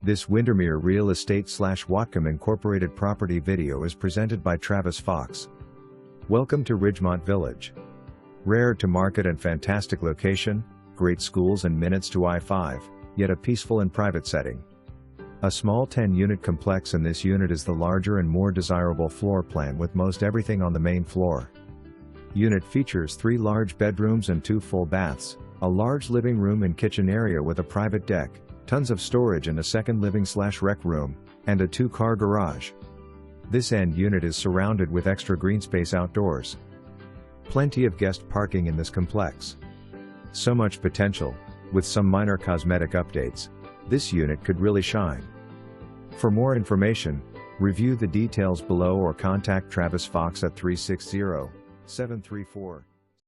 This Windermere Real Estate / Whatcom Incorporated property video is presented by Travis Fox. Welcome to Ridgemont Village. Rare to market and fantastic location, great schools and minutes to I-5, yet a peaceful and private setting. A small 10-unit complex, and this unit is the larger and more desirable floor plan with most everything on the main floor. Unit features 3 large bedrooms and 2 full baths, a large living room and kitchen area with a private deck, tons of storage and a second living / rec room, and a 2-car garage. This end unit is surrounded with extra green space outdoors. Plenty of guest parking in this complex. So much potential. With some minor cosmetic updates, this unit could really shine. For more information, review the details below or contact Travis Fox at 360-734